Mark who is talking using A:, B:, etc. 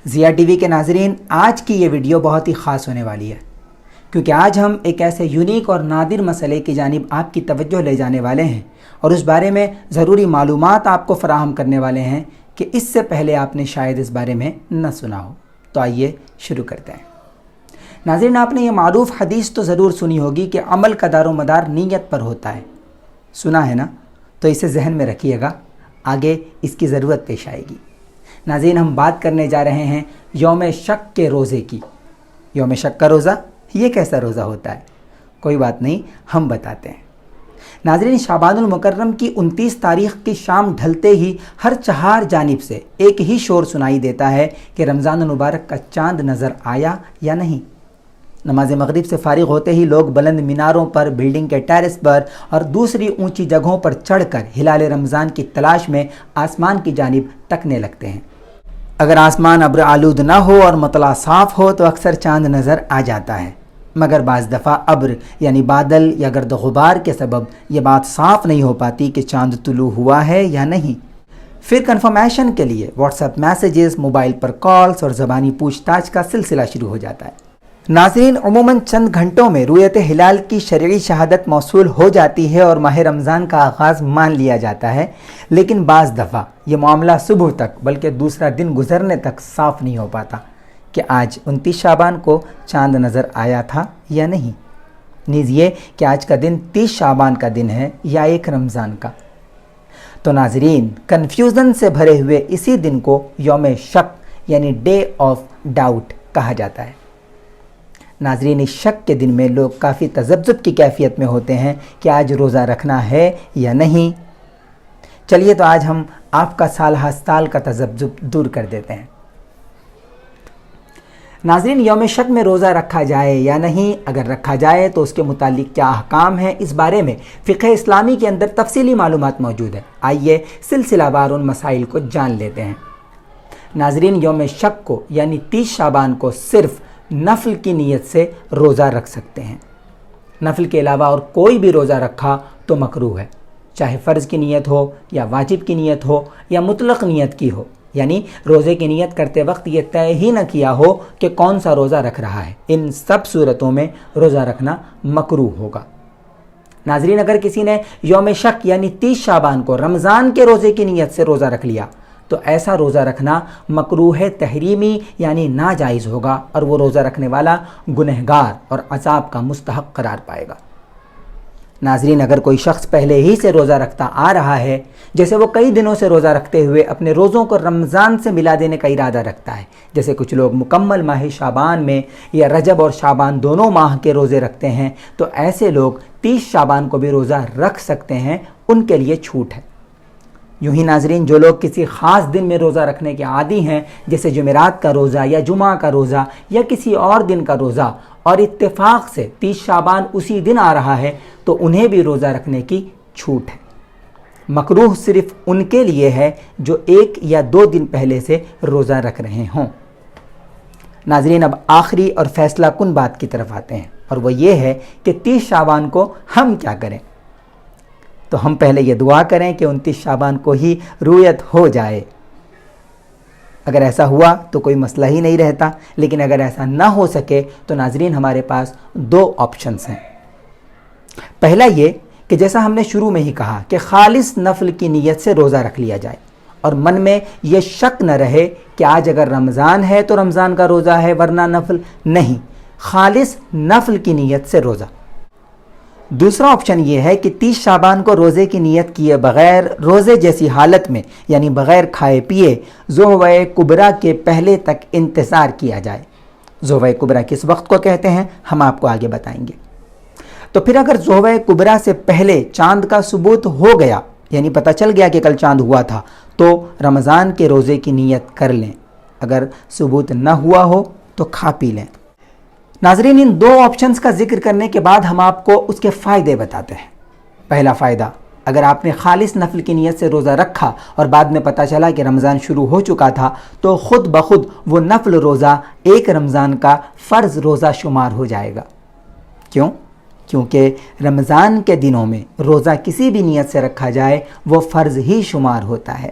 A: Zia T V کے ناظرین، آج کی یہ ویڈیو بہت ہی خاص ہونے والی ہے، کیونکہ آج ہم ایک ایسے یونیک اور نادر مسئلے کی جانب آپ کی توجہ لے جانے والے ہیں اور اس بارے میں ضروری معلومات آپ کو فراہم کرنے والے ہیں کہ اس سے پہلے آپ نے شاید اس بارے میں نہ سنا ہو۔ تو آئیے شروع کرتے ہیں۔ ناظرین، آپ نے یہ معروف حدیث تو ضرور سنی ہوگی کہ عمل کا دار و مدار نیت پر ہوتا ہے۔ سنا ہے نا؟ تو اسے ذہن میں رکھیے گا، آگے اس کی ضرورت پیش آئے گی۔ ناظرین، ہم بات کرنے جا رہے ہیں یوم شک کے روزے کی۔ یوم شک کا روزہ، یہ کیسا روزہ ہوتا ہے؟ کوئی بات نہیں، ہم بتاتے ہیں۔ ناظرین، شعبان المکرم کی 29 تاریخ کی شام ڈھلتے ہی ہر چہار جانب سے ایک ہی شور سنائی دیتا ہے کہ رمضان المبارک کا چاند نظر آیا یا نہیں۔ نماز مغرب سے فارغ ہوتے ہی لوگ بلند میناروں پر، بلڈنگ کے ٹیرس پر اور دوسری اونچی جگہوں پر چڑھ کر ہلال رمضان کی تلاش میں آسمان کی جانب تکنے لگتے ہیں۔ اگر آسمان ابر آلود نہ ہو اور مطلع صاف ہو تو اکثر چاند نظر آ جاتا ہے، مگر بعض دفعہ ابر یعنی بادل یا گرد و غبار کے سبب یہ بات صاف نہیں ہو پاتی کہ چاند طلوع ہوا ہے یا نہیں۔ پھر کنفرمیشن کے لیے واٹس ایپ میسیجز، موبائل پر کالز اور زبانی پوچھ تاچھ کا سلسلہ شروع ہو جاتا ہے۔ ناظرین، عموماً چند گھنٹوں میں رؤیت ہلال کی شرعی شہادت موصول ہو جاتی ہے اور ماہ رمضان کا آغاز مان لیا جاتا ہے، لیکن بعض دفعہ یہ معاملہ صبح تک بلکہ دوسرا دن گزرنے تک صاف نہیں ہو پاتا کہ آج 29 شعبان کو چاند نظر آیا تھا یا نہیں، نیز یہ کہ آج کا دن 30 شعبان کا دن ہے یا 1 رمضان کا۔ تو ناظرین، کنفیوژن سے بھرے ہوئے اسی دن کو یوم شک یعنی ڈے آف ڈاؤٹ کہا جاتا ہے۔ ناظرین، اس شک کے دن میں لوگ کافی تذبذب کی کیفیت میں ہوتے ہیں کہ آج روزہ رکھنا ہے یا نہیں۔ چلیے تو آج ہم آپ کا سال ہر سال کا تذبذب دور کر دیتے ہیں۔ ناظرین، یوم شک میں روزہ رکھا جائے یا نہیں، اگر رکھا جائے تو اس کے متعلق کیا احکام ہیں، اس بارے میں فقہ اسلامی کے اندر تفصیلی معلومات موجود ہے۔ آئیے سلسلہ وار ان مسائل کو جان لیتے ہیں۔ ناظرین، یوم شک کو یعنی 30 شعبان کو صرف نفل کی نیت سے روزہ رکھ سکتے ہیں۔ نفل کے علاوہ اور کوئی بھی روزہ رکھا تو مکروہ ہے، چاہے فرض کی نیت ہو یا واجب کی نیت ہو یا مطلق نیت کی ہو، یعنی روزے کی نیت کرتے وقت یہ طے ہی نہ کیا ہو کہ کون سا روزہ رکھ رہا ہے، ان سب صورتوں میں روزہ رکھنا مکروہ ہوگا۔ ناظرین، اگر کسی نے یوم شک یعنی 30 شعبان کو رمضان کے روزے کی نیت سے روزہ رکھ لیا تو ایسا روزہ رکھنا مکروہ تحریمی یعنی ناجائز ہوگا اور وہ روزہ رکھنے والا گنہگار اور عذاب کا مستحق قرار پائے گا۔ ناظرین، اگر کوئی شخص پہلے ہی سے روزہ رکھتا آ رہا ہے، جیسے وہ کئی دنوں سے روزہ رکھتے ہوئے اپنے روزوں کو رمضان سے ملا دینے کا ارادہ رکھتا ہے، جیسے کچھ لوگ مکمل ماہ شعبان میں یا رجب اور شعبان دونوں ماہ کے روزے رکھتے ہیں، تو ایسے لوگ 30 شعبان کو بھی روزہ رکھ سکتے ہیں، ان کے لیے چھوٹ ہے۔ یوں ہی ناظرین، جو لوگ کسی خاص دن میں روزہ رکھنے کے عادی ہیں، جیسے جمعرات کا روزہ یا جمعہ کا روزہ یا کسی اور دن کا روزہ، اور اتفاق سے 30 شعبان اسی دن آ رہا ہے تو انہیں بھی روزہ رکھنے کی چھوٹ ہے۔ مکروہ صرف ان کے لیے ہے جو 1 یا 2 دن پہلے سے روزہ رکھ رہے ہوں۔ ناظرین، اب آخری اور فیصلہ کن بات کی طرف آتے ہیں، اور وہ یہ ہے کہ 30 شعبان کو ہم کیا کریں۔ تو ہم پہلے یہ دعا کریں کہ 29 شعبان کو ہی رؤیت ہو جائے۔ اگر ایسا ہوا تو کوئی مسئلہ ہی نہیں رہتا، لیکن اگر ایسا نہ ہو سکے تو ناظرین ہمارے پاس 2 آپشنز ہیں۔ پہلا یہ کہ جیسا ہم نے شروع میں ہی کہا کہ خالص نفل کی نیت سے روزہ رکھ لیا جائے اور من میں یہ شک نہ رہے کہ آج اگر رمضان ہے تو رمضان کا روزہ ہے ورنہ نفل نہیں، خالص نفل کی نیت سے روزہ۔ دوسرا آپشن یہ ہے کہ 30 شعبان کو روزے کی نیت کیے بغیر روزے جیسی حالت میں یعنی بغیر کھائے پیے ظہوۂ کبریٰ کے پہلے تک انتظار کیا جائے۔ ظہوۂ کبریٰ کس وقت کو کہتے ہیں ہم آپ کو آگے بتائیں گے۔ تو پھر اگر ظہوۂ کبریٰ سے پہلے چاند کا ثبوت ہو گیا، یعنی پتہ چل گیا کہ کل چاند ہوا تھا، تو رمضان کے روزے کی نیت کر لیں۔ اگر ثبوت نہ ہوا ہو تو کھا پی لیں۔ ناظرین، ان 2 آپشنز کا ذکر کرنے کے بعد ہم آپ کو اس کے فائدے بتاتے ہیں۔ پہلا فائدہ، اگر آپ نے خالص نفل کی نیت سے روزہ رکھا اور بعد میں پتہ چلا کہ رمضان شروع ہو چکا تھا تو خود بخود وہ نفل روزہ 1 رمضان کا فرض روزہ شمار ہو جائے گا۔ کیوں؟ کیونکہ رمضان کے دنوں میں روزہ کسی بھی نیت سے رکھا جائے وہ فرض ہی شمار ہوتا ہے۔